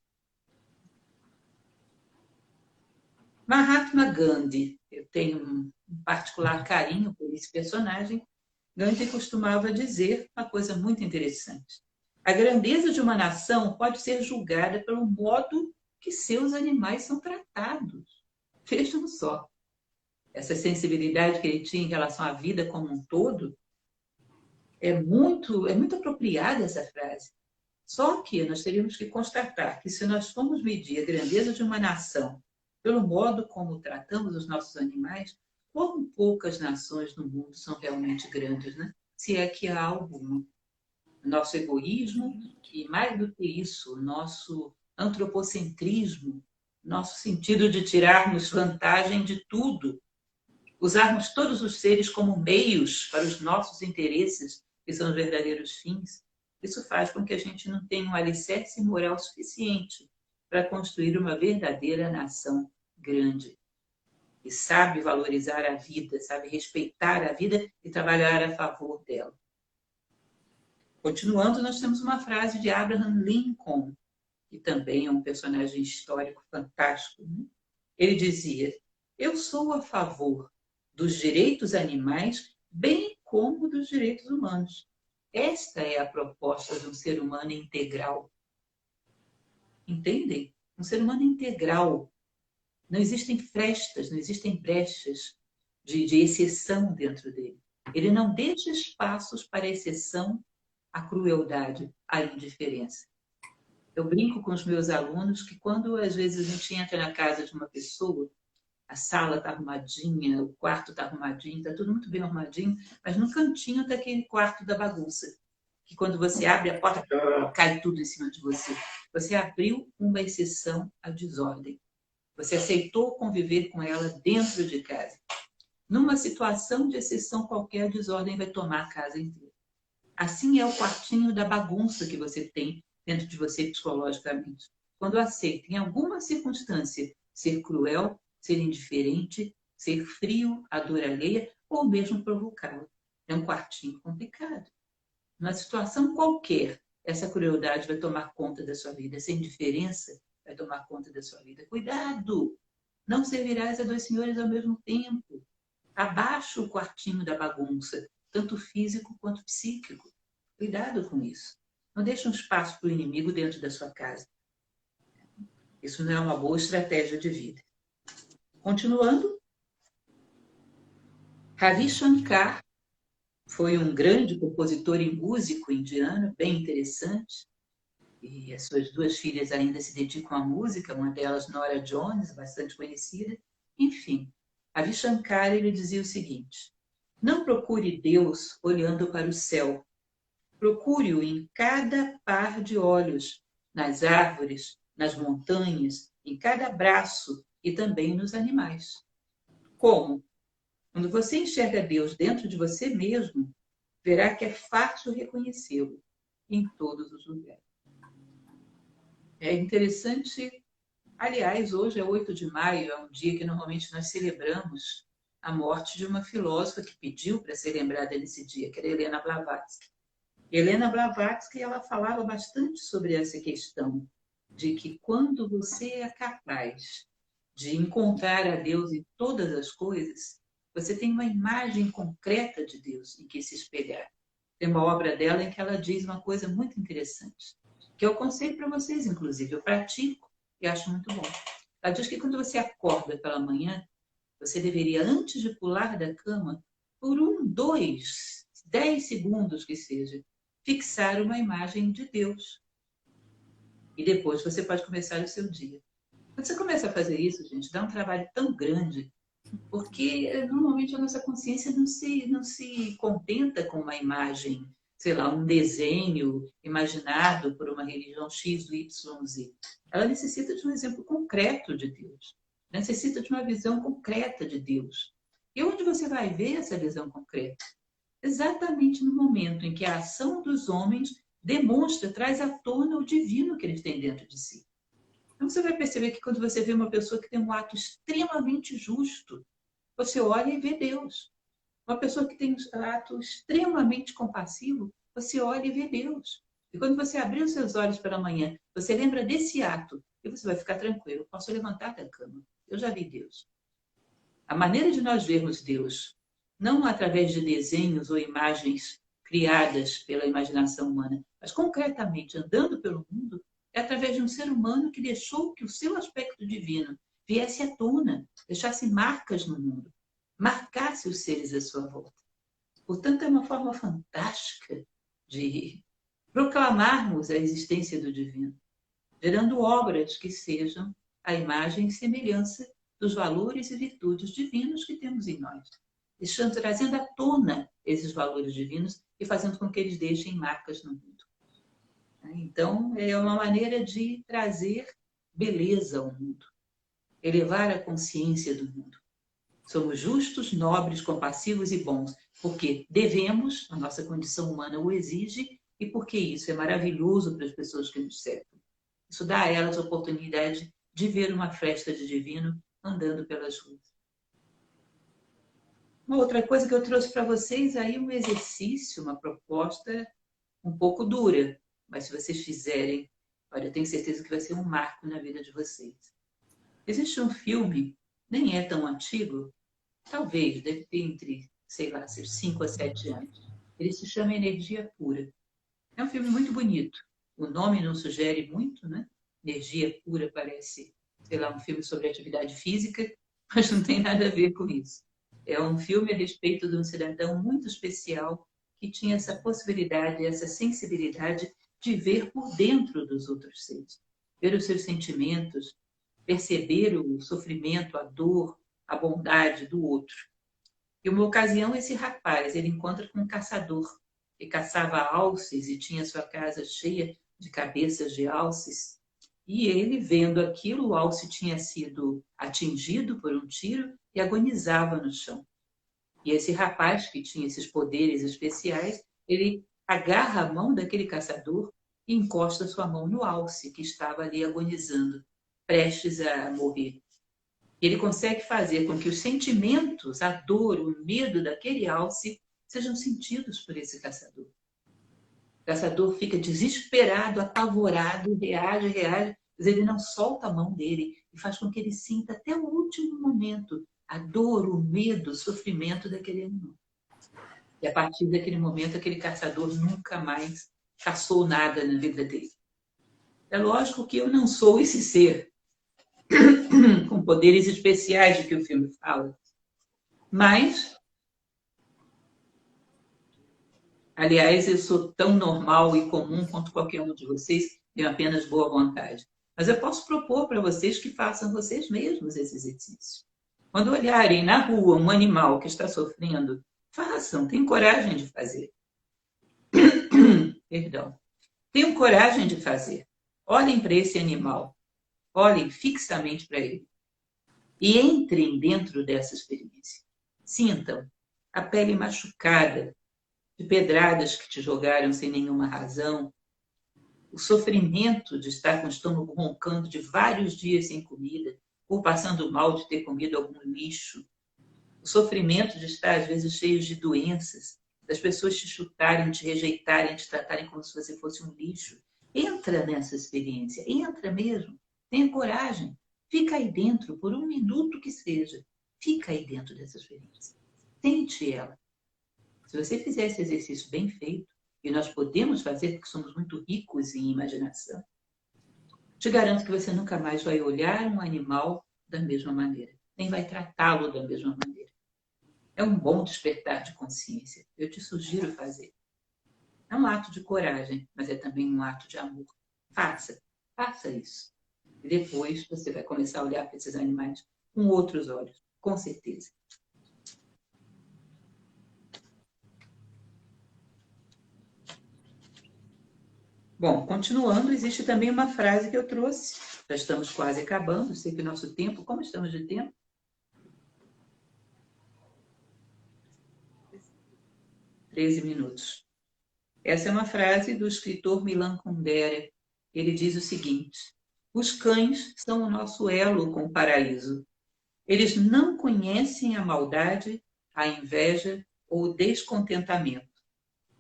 Mahatma Gandhi. Eu tenho um particular carinho por esse personagem. Gandhi costumava dizer uma coisa muito interessante. A grandeza de uma nação pode ser julgada pelo modo que seus animais são tratados. Vejam só. Essa sensibilidade que ele tinha em relação à vida como um todo, é muito apropriada essa frase. Só que nós teríamos que constatar que se nós formos medir a grandeza de uma nação pelo modo como tratamos os nossos animais, quão poucas nações no mundo são realmente grandes, né? Se é que há alguma. Nosso egoísmo e, mais do que isso, nosso antropocentrismo, nosso sentido de tirarmos vantagem de tudo, usarmos todos os seres como meios para os nossos interesses, que são os verdadeiros fins, isso faz com que a gente não tenha um alicerce moral suficiente para construir uma verdadeira nação grande. E sabe valorizar a vida, sabe respeitar a vida e trabalhar a favor dela. Continuando, nós temos uma frase de Abraham Lincoln, que também é um personagem histórico fantástico, né? Ele dizia: eu sou a favor dos direitos animais, bem como dos direitos humanos. Esta é a proposta de um ser humano integral. Entendem? Um ser humano integral. Não existem frestas, não existem brechas de exceção dentro dele. Ele não deixa espaços para a exceção, a crueldade, a indiferença. Eu brinco com os meus alunos que quando às vezes a gente entra na casa de uma pessoa, a sala está arrumadinha, o quarto está arrumadinho, está tudo muito bem arrumadinho, mas no cantinho está aquele quarto da bagunça, que quando você abre a porta, cai tudo em cima de você. Você abriu uma exceção à desordem. Você aceitou conviver com ela dentro de casa. Numa situação de exceção qualquer, a desordem vai tomar a casa inteira. Assim é o quartinho da bagunça que você tem dentro de você psicologicamente. Quando aceita, em alguma circunstância, ser cruel, ser indiferente, ser frio, à dor alheia, ou mesmo provocá-lo. É um quartinho complicado. Numa situação qualquer, essa crueldade vai tomar conta da sua vida, essa indiferença vai tomar conta da sua vida. Cuidado! Não servirás a dois senhores ao mesmo tempo. Abaixa o quartinho da bagunça, tanto físico quanto psíquico. Cuidado com isso. Não deixe um espaço para o inimigo dentro da sua casa. Isso não é uma boa estratégia de vida. Continuando, Ravi Shankar foi um grande compositor e músico indiano, bem interessante. E as suas duas filhas ainda se dedicam à música, uma delas Nora Jones, bastante conhecida. Enfim, Ravi Shankar ele dizia o seguinte: não procure Deus olhando para o céu. Procure-o em cada par de olhos, nas árvores, nas montanhas, em cada braço e também nos animais. Como? Quando você enxerga Deus dentro de você mesmo, verá que é fácil reconhecê-lo em todos os lugares. É interessante, aliás, hoje é 8 de maio, é um dia que normalmente nós celebramos a morte de uma filósofa que pediu para ser lembrada nesse dia, que era Helena Blavatsky. Helena Blavatsky, ela falava bastante sobre essa questão de que quando você é capaz de encontrar a Deus em todas as coisas, você tem uma imagem concreta de Deus em que se espelhar. Tem uma obra dela em que ela diz uma coisa muito interessante, que eu aconselho para vocês, inclusive, eu pratico e acho muito bom. Ela diz que quando você acorda pela manhã, você deveria, antes de pular da cama, por 1, 2, 10 segundos que seja, fixar uma imagem de Deus. E depois você pode começar o seu dia. Quando você começa a fazer isso, gente, dá um trabalho tão grande, porque normalmente a nossa consciência não se contenta com uma imagem, sei lá, um desenho imaginado por uma religião X do YZ. Ela necessita de um exemplo concreto de Deus. Necessita de uma visão concreta de Deus. E onde você vai ver essa visão concreta? Exatamente no momento em que a ação dos homens demonstra, traz à tona o divino que eles têm dentro de si. Então você vai perceber que quando você vê uma pessoa que tem um ato extremamente justo, você olha e vê Deus. Uma pessoa que tem um ato extremamente compassivo, você olha e vê Deus. E quando você abrir os seus olhos pela manhã, você lembra desse ato, e você vai ficar tranquilo. Eu posso levantar da cama. Eu já vi Deus. A maneira de nós vermos Deus, não através de desenhos ou imagens criadas pela imaginação humana, mas concretamente andando pelo mundo, é através de um ser humano que deixou que o seu aspecto divino viesse à tona, deixasse marcas no mundo, marcasse os seres à sua volta. Portanto, é uma forma fantástica de proclamarmos a existência do divino, gerando obras que sejam a imagem e semelhança dos valores e virtudes divinos que temos em nós, trazendo à tona esses valores divinos e fazendo com que eles deixem marcas no mundo. Então, é uma maneira de trazer beleza ao mundo, elevar a consciência do mundo. Somos justos, nobres, compassivos e bons, porque devemos, a nossa condição humana o exige, e porque isso é maravilhoso para as pessoas que nos cercam. Isso dá a elas a oportunidade de ver uma festa de divino andando pelas ruas. Uma outra coisa que eu trouxe para vocês aí, um exercício, uma proposta um pouco dura, mas se vocês fizerem, olha, eu tenho certeza que vai ser um marco na vida de vocês. Existe um filme, nem é tão antigo, talvez, deve ter entre, sei lá, seus 5 a 7 anos. Ele se chama Energia Pura. É um filme muito bonito. O nome não sugere muito, né? Energia Pura parece, sei lá, um filme sobre atividade física, mas não tem nada a ver com isso. É um filme a respeito de um cidadão muito especial que tinha essa possibilidade, essa sensibilidade de ver por dentro dos outros seres, ver os seus sentimentos, perceber o sofrimento, a dor, a bondade do outro. E uma ocasião, esse rapaz, ele encontra com um caçador que caçava alces e tinha sua casa cheia de cabeças de alces. E ele, vendo aquilo, o alce tinha sido atingido por um tiro e agonizava no chão. E esse rapaz, que tinha esses poderes especiais, ele agarra a mão daquele caçador e encosta sua mão no alce, que estava ali agonizando, prestes a morrer. Ele consegue fazer com que os sentimentos, a dor, o medo daquele alce sejam sentidos por esse caçador. O caçador fica desesperado, apavorado, reage, mas ele não solta a mão dele e faz com que ele sinta até o último momento a dor, o medo, o sofrimento daquele animal. E a partir daquele momento, aquele caçador nunca mais caçou nada na vida dele. É lógico que eu não sou esse ser com poderes especiais de que o filme fala. Mas, aliás, eu sou tão normal e comum quanto qualquer um de vocês, tenho apenas boa vontade. Mas eu posso propor para vocês que façam vocês mesmos esse exercício. Quando olharem na rua um animal que está sofrendo, façam, tenham coragem de fazer. Perdão. Tenham coragem de fazer. Olhem para esse animal. Olhem fixamente para ele. E entrem dentro dessa experiência. Sintam a pele machucada, de pedradas que te jogaram sem nenhuma razão, o sofrimento de estar com o estômago roncando de vários dias sem comida, ou passando mal de ter comido algum lixo, o sofrimento de estar, às vezes, cheio de doenças, das pessoas te chutarem, te rejeitarem, te tratarem como se você fosse um lixo. Entra nessa experiência, entra mesmo, tenha coragem, fica aí dentro, por um minuto que seja, fica aí dentro dessa experiência, sente ela. Se você fizer esse exercício bem feito, e nós podemos fazer porque somos muito ricos em imaginação, te garanto que você nunca mais vai olhar um animal da mesma maneira, nem vai tratá-lo da mesma maneira. É um bom despertar de consciência. Eu te sugiro fazer. É um ato de coragem, mas é também um ato de amor. Faça isso. E depois você vai começar a olhar para esses animais com outros olhos, com certeza. Bom, continuando, existe também uma frase que eu trouxe. Já estamos quase acabando, sei que o nosso tempo, como estamos de tempo? 13 minutos. Essa é uma frase do escritor Milan Kundera. Ele diz o seguinte: os cães são o nosso elo com o paraíso. Eles não conhecem a maldade, a inveja ou o descontentamento.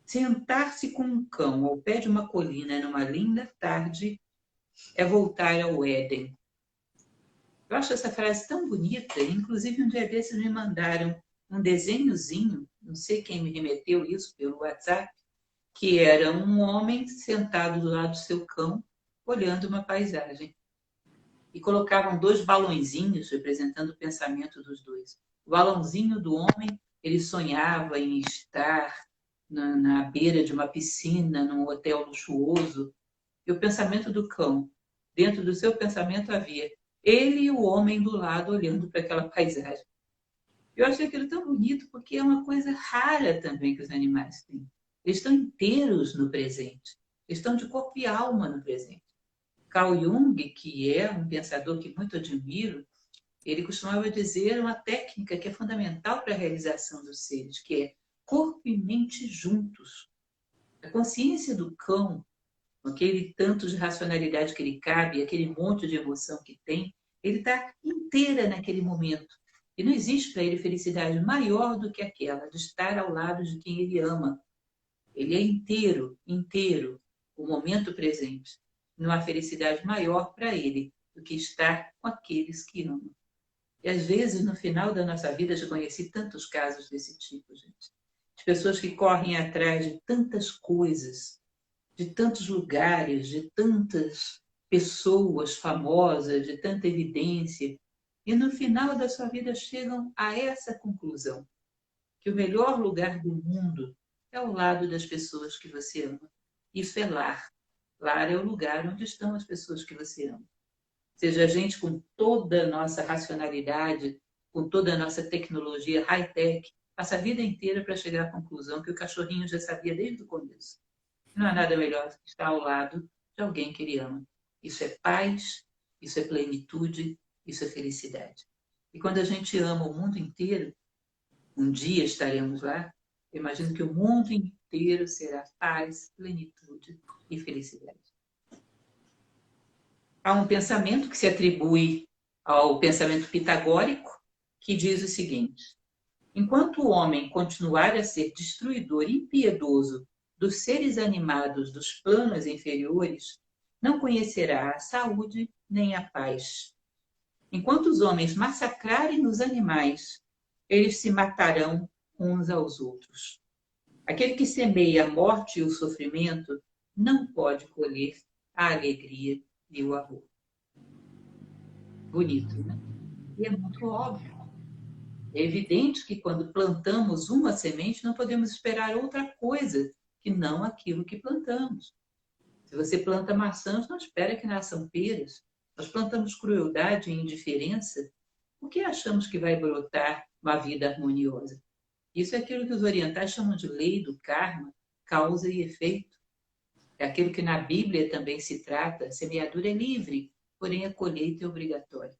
Sentar-se com um cão ao pé de uma colina numa linda tarde é voltar ao Éden. Eu acho essa frase tão bonita. Inclusive, um dia desses me mandaram um desenhozinho, não sei quem me remeteu isso pelo WhatsApp, que era um homem sentado do lado do seu cão, olhando uma paisagem. E colocavam 2 balõezinhos representando o pensamento dos dois. O balãozinho do homem, ele sonhava em estar na beira de uma piscina, num hotel luxuoso. E o pensamento do cão, dentro do seu pensamento havia ele e o homem do lado olhando para aquela paisagem. Eu achei aquilo tão bonito porque é uma coisa rara também que os animais têm. Eles estão inteiros no presente. Eles estão de corpo e alma no presente. Carl Jung, que é um pensador que muito admiro, ele costumava dizer uma técnica que é fundamental para a realização dos seres, que é corpo e mente juntos. A consciência do cão, com aquele tanto de racionalidade que ele cabe, aquele monte de emoção que tem, ele está inteira naquele momento. E não existe para ele felicidade maior do que aquela de estar ao lado de quem ele ama. Ele é inteiro, inteiro, o momento presente. Não há felicidade maior para ele do que estar com aqueles que amam. E às vezes, no final da nossa vida, já conheci tantos casos desse tipo, gente. De pessoas que correm atrás de tantas coisas, de tantos lugares, de tantas pessoas famosas, de tanta evidência. E no final da sua vida chegam a essa conclusão, que o melhor lugar do mundo é ao lado das pessoas que você ama. Isso é lar. Lar é o lugar onde estão as pessoas que você ama. Seja a gente com toda a nossa racionalidade, com toda a nossa tecnologia high-tech, passa a vida inteira para chegar à conclusão que o cachorrinho já sabia desde o começo. Não há nada melhor que estar ao lado de alguém que ele ama. Isso é paz, isso é plenitude, isso é felicidade. E quando a gente ama o mundo inteiro, um dia estaremos lá, eu imagino que o mundo inteiro será paz, plenitude e felicidade. Há um pensamento que se atribui ao pensamento pitagórico, que diz o seguinte: enquanto o homem continuar a ser destruidor e impiedoso dos seres animados dos planos inferiores, não conhecerá a saúde nem a paz. Enquanto os homens massacrarem os animais, eles se matarão uns aos outros. Aquele que semeia a morte e o sofrimento não pode colher a alegria e o amor. Bonito, né? E é muito óbvio. É evidente que quando plantamos uma semente, não podemos esperar outra coisa que não aquilo que plantamos. Se você planta maçãs, não espera que nasçam peras. Nós plantamos crueldade e indiferença, por que achamos que vai brotar uma vida harmoniosa? Isso é aquilo que os orientais chamam de lei do karma, causa e efeito. É aquilo que na Bíblia também se trata. A semeadura é livre, porém a colheita é obrigatória.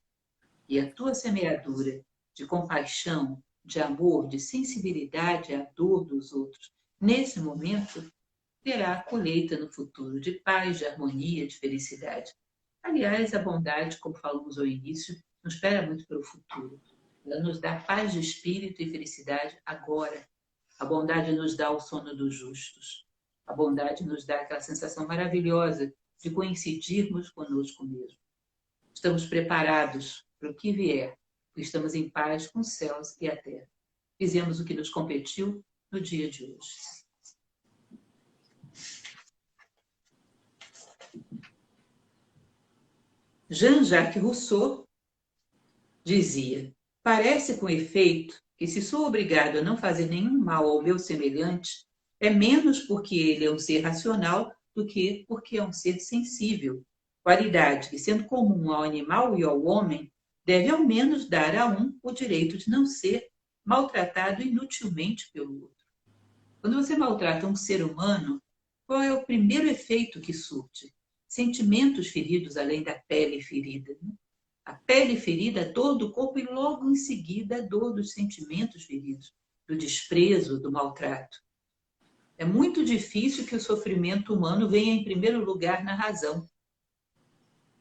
E a tua semeadura de compaixão, de amor, de sensibilidade à dor dos outros, nesse momento, terá a colheita no futuro de paz, de harmonia, de felicidade. Aliás, a bondade, como falamos ao início, não espera muito pelo futuro. Ela nos dá paz de espírito e felicidade agora. A bondade nos dá o sono dos justos. A bondade nos dá aquela sensação maravilhosa de coincidirmos conosco mesmo. Estamos preparados para o que vier, porque estamos em paz com os céus e a terra. Fizemos o que nos competiu no dia de hoje. Jean-Jacques Rousseau dizia: parece com efeito que se sou obrigado a não fazer nenhum mal ao meu semelhante, é menos porque ele é um ser racional do que porque é um ser sensível, qualidade que, sendo comum ao animal e ao homem, deve ao menos dar a um o direito de não ser maltratado inutilmente pelo outro. Quando você maltrata um ser humano, qual é o primeiro efeito que surte? Sentimentos feridos além da pele ferida. Né? A pele ferida, a dor do corpo e logo em seguida a dor dos sentimentos feridos, do desprezo, do maltrato. É muito difícil que o sofrimento humano venha em primeiro lugar na razão.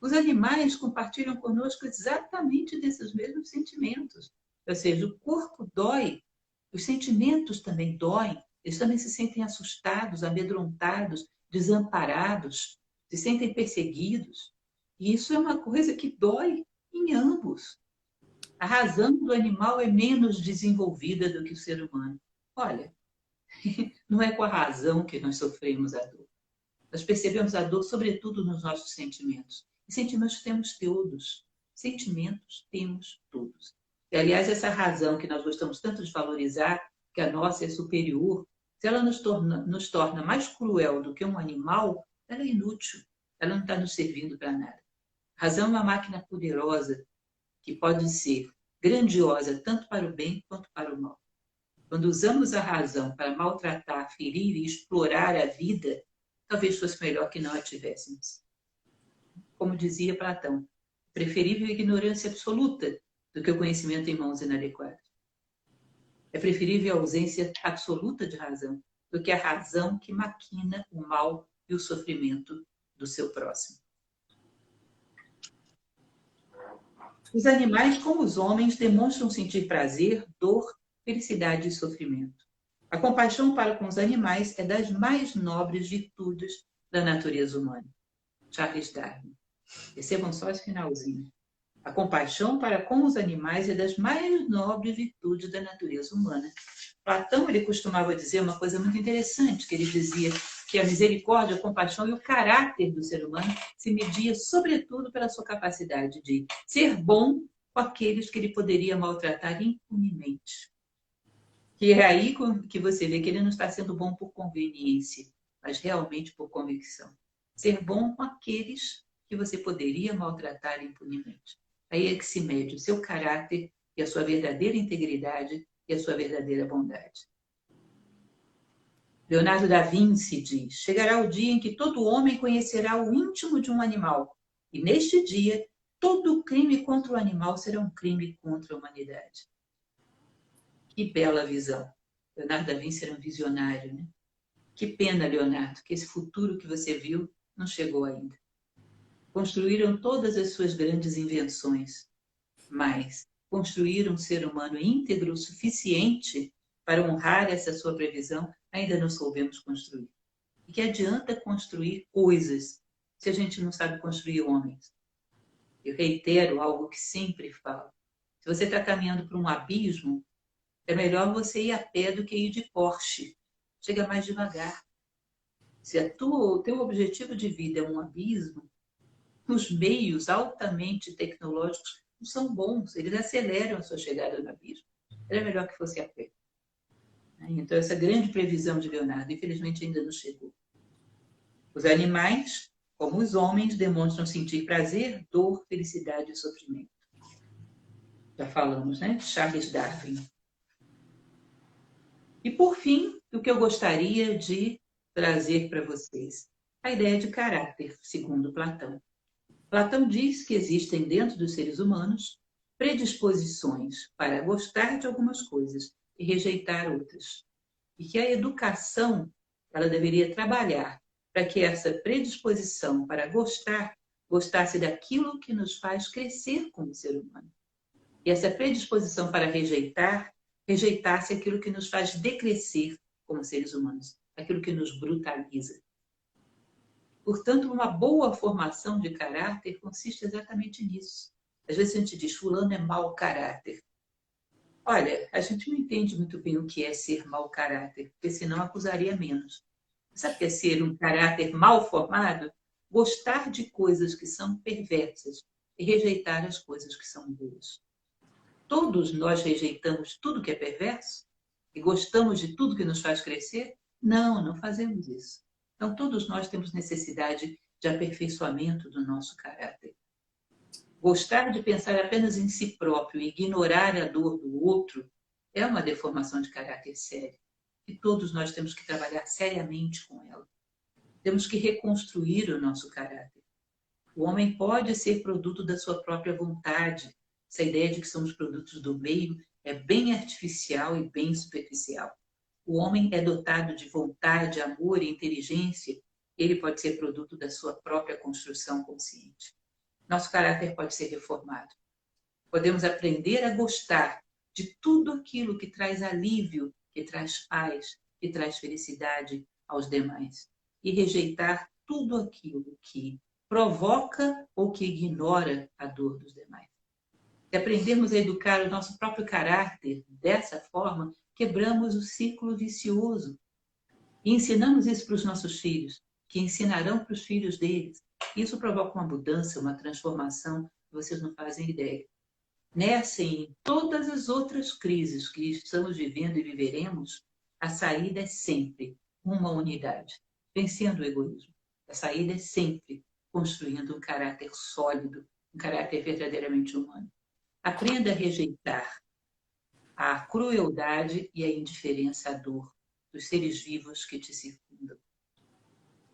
Os animais compartilham conosco exatamente desses mesmos sentimentos. Ou seja, o corpo dói, os sentimentos também doem, eles também se sentem assustados, amedrontados, desamparados, se sentem perseguidos. E isso é uma coisa que dói em ambos. A razão do animal é menos desenvolvida do que o ser humano. Olha, não é com a razão que nós sofremos a dor. Nós percebemos a dor, sobretudo, nos nossos sentimentos. E sentimentos temos todos. Sentimentos temos todos. E, aliás, essa razão que nós gostamos tanto de valorizar, que a nossa é superior, se ela nos torna mais cruel do que um animal, ela é inútil. Ela não está nos servindo para nada. A razão é uma máquina poderosa que pode ser grandiosa tanto para o bem quanto para o mal. Quando usamos a razão para maltratar, ferir e explorar a vida, talvez fosse melhor que não a tivéssemos. Como dizia Platão, preferível a ignorância absoluta do que o conhecimento em mãos inadequadas. É preferível a ausência absoluta de razão do que a razão que maquina o mal e o sofrimento do seu próximo. Os animais, como os homens, demonstram sentir prazer, dor, felicidade e sofrimento. A compaixão para com os animais é das mais nobres virtudes da natureza humana. Charles Darwin. Percebam só esse finalzinho. A compaixão para com os animais é das mais nobres virtudes da natureza humana. Platão, ele costumava dizer uma coisa muito interessante, que ele dizia que a misericórdia, a compaixão e o caráter do ser humano se media, sobretudo, pela sua capacidade de ser bom com aqueles que ele poderia maltratar impunemente. Que é aí que você vê que ele não está sendo bom por conveniência, mas realmente por convicção. Ser bom com aqueles que você poderia maltratar impunemente. Aí é que se mede o seu caráter e a sua verdadeira integridade e a sua verdadeira bondade. Leonardo da Vinci diz: chegará o dia em que todo homem conhecerá o íntimo de um animal, e neste dia todo crime contra o animal será um crime contra a humanidade. Que bela visão. Leonardo da Vinci era um visionário, né? Que pena, Leonardo, que esse futuro que você viu não chegou ainda. Construíram todas as suas grandes invenções, mas construir um ser humano íntegro o suficiente para honrar essa sua previsão, ainda não soubemos construir. E que adianta construir coisas se a gente não sabe construir homens? Eu reitero algo que sempre falo. Se você está caminhando por um abismo, é melhor você ir a pé do que ir de Porsche. Chega mais devagar. Se o teu objetivo de vida é um abismo, os meios altamente tecnológicos não são bons, eles aceleram a sua chegada no abismo. Era melhor que fosse a pé. Então, essa grande previsão de Leonardo, infelizmente, ainda não chegou. Os animais, como os homens, demonstram sentir prazer, dor, felicidade e sofrimento. Já falamos, né? Charles Darwin. E, por fim, o que eu gostaria de trazer para vocês, a ideia de caráter, segundo Platão. Platão diz que existem dentro dos seres humanos predisposições para gostar de algumas coisas e rejeitar outras. E que a educação, ela deveria trabalhar para que essa predisposição para gostasse daquilo que nos faz crescer como ser humano. E essa predisposição para rejeitasse aquilo que nos faz decrescer como seres humanos, aquilo que nos brutaliza. Portanto, uma boa formação de caráter consiste exatamente nisso. Às vezes a gente diz, fulano é mau caráter. Olha, a gente não entende muito bem o que é ser mau caráter, porque senão acusaria menos. Sabe o que é ser um caráter mal formado? Gostar de coisas que são perversas e rejeitar as coisas que são boas. Todos nós rejeitamos tudo que é perverso e gostamos de tudo que nos faz crescer? Não, não fazemos isso. Então, todos nós temos necessidade de aperfeiçoamento do nosso caráter. Gostar de pensar apenas em si próprio e ignorar a dor do outro é uma deformação de caráter séria. E todos nós temos que trabalhar seriamente com ela. Temos que reconstruir o nosso caráter. O homem pode ser produto da sua própria vontade. Essa ideia de que somos produtos do meio é bem artificial e bem superficial. O o homem é dotado de vontade, amor e inteligência, ele pode ser produto da sua própria construção consciente. Nosso caráter pode ser reformado. Podemos aprender a gostar de tudo aquilo que traz alívio, que traz paz, que traz felicidade aos demais. E rejeitar tudo aquilo que provoca ou que ignora a dor dos demais. Se aprendermos a educar o nosso próprio caráter dessa forma, quebramos o círculo vicioso. E ensinamos isso para os nossos filhos, que ensinarão para os filhos deles. Isso provoca uma mudança, uma transformação que vocês não fazem ideia. Nessa e em todas as outras crises que estamos vivendo e viveremos, a saída é sempre uma unidade, vencendo o egoísmo. A saída é sempre construindo um caráter sólido, um caráter verdadeiramente humano. Aprenda a rejeitar a crueldade e a indiferença à dor dos seres vivos que te circundam.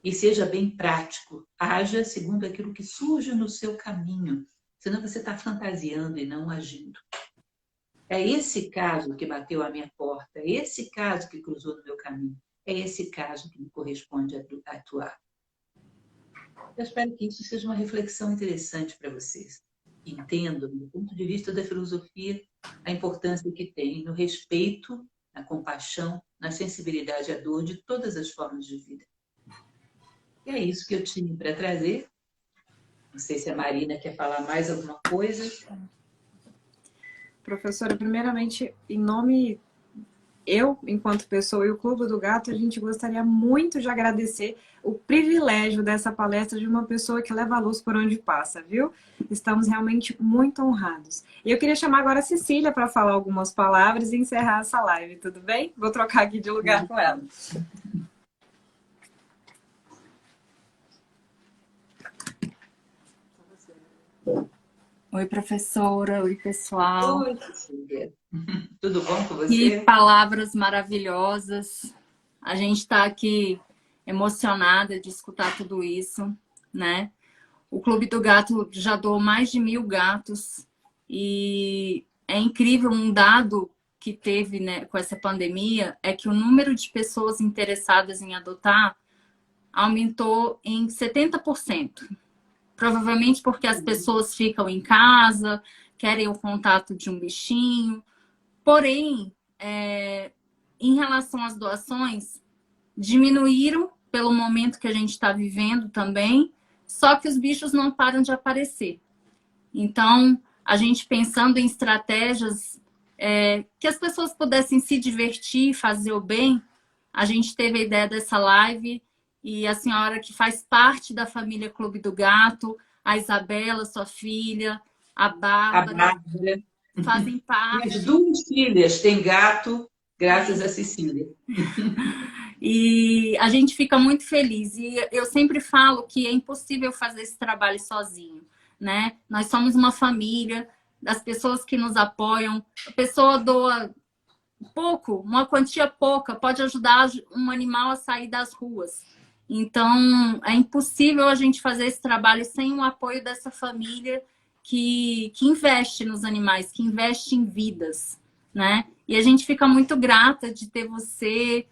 E seja bem prático, haja segundo aquilo que surge no seu caminho, senão você está fantasiando e não agindo. É esse caso que bateu à minha porta, é esse caso que cruzou no meu caminho, é esse caso que me corresponde a atuar. Eu espero que isso seja uma reflexão interessante para vocês. Entendam, do ponto de vista da filosofia, a importância que tem no respeito, na compaixão, na sensibilidade à dor de todas as formas de vida. E é isso que eu tinha para trazer. Não sei se a Marina quer falar mais alguma coisa. Professora, primeiramente, em nome, eu, enquanto pessoa, e o Clube do Gato, a gente gostaria muito de agradecer o privilégio dessa palestra de uma pessoa que leva a luz por onde passa, viu? Estamos realmente muito honrados. E eu queria chamar agora a Cecília para falar algumas palavras e encerrar essa live, tudo bem? Vou trocar aqui de lugar com ela. Oi, professora. Oi, pessoal. Oi, Cecília. Tudo bom com você? Que palavras maravilhosas. A gente está aqui emocionada de escutar tudo isso, né? O Clube do Gato já doou mais de 1000 gatos e é incrível um dado que teve, né, com essa pandemia, é que o número de pessoas interessadas em adotar aumentou em 70%. Provavelmente porque as pessoas ficam em casa, querem o contato de um bichinho. Porém, em relação às doações, diminuíram pelo momento que a gente está vivendo também, só que os bichos não param de aparecer. Então, a gente pensando em estratégias que as pessoas pudessem se divertir, fazer o bem, a gente teve a ideia dessa live e a senhora que faz parte da família Clube do Gato, a Isabela, sua filha, a Bárbara, fazem parte. Minhas 2 filhas têm gato, graças a Cecília. E a gente fica muito feliz. E eu sempre falo que é impossível fazer esse trabalho sozinho, né? Nós somos uma família, das pessoas que nos apoiam. A pessoa doa pouco, uma quantia pouca, pode ajudar um animal a sair das ruas. Então, é impossível a gente fazer esse trabalho sem o apoio dessa família que investe nos animais, que investe em vidas, né? E a gente fica muito grata de ter você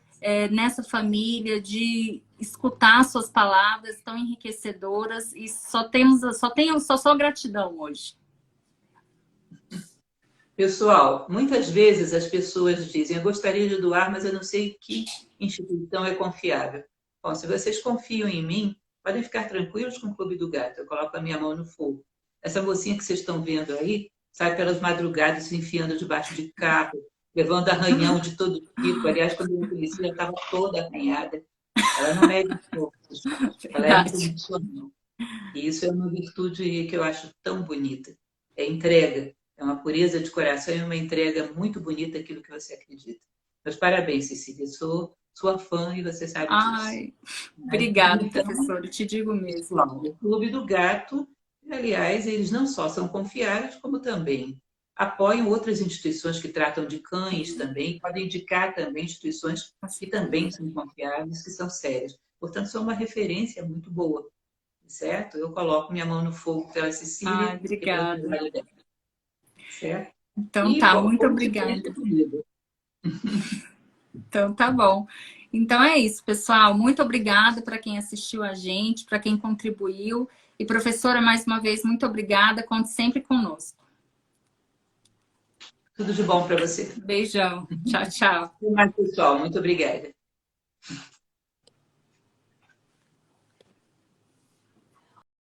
nessa família, de escutar suas palavras tão enriquecedoras e só gratidão hoje. Pessoal, muitas vezes as pessoas dizem, eu gostaria de doar, mas eu não sei que instituição é confiável. Bom, se vocês confiam em mim, podem ficar tranquilos com o Clube do Gato. Eu coloco a minha mão no fogo. Essa mocinha que vocês estão vendo aí, sai pelas madrugadas se enfiando debaixo de carro, levando arranhão de todo tipo. Aliás, quando eu conheci, ela estava toda arranhada. Ela não é de forças, ela é incondicional. E isso é uma virtude que eu acho tão bonita. É entrega, é uma pureza de coração e uma entrega muito bonita aquilo que você acredita. Mas parabéns, Cecília. Sou sua fã e você sabe disso. Ai, obrigada, então, professora, eu te digo mesmo. O Clube do Gato, aliás, eles não só são confiáveis, como também apoiam outras instituições que tratam de cães também, podem indicar também instituições que também são confiáveis, que são sérias. Portanto, são uma referência muito boa, certo? Eu coloco minha mão no fogo pela Cecília. Ai, obrigada. Certo? Então, e, tá, muito obrigada. Então tá bom. Então é isso, pessoal. Muito obrigada para quem assistiu a gente, para quem contribuiu. E professora, mais uma vez, muito obrigada. Conte sempre conosco. Tudo de bom para você. Beijão. Tchau, tchau. Até mais, pessoal. Muito obrigada.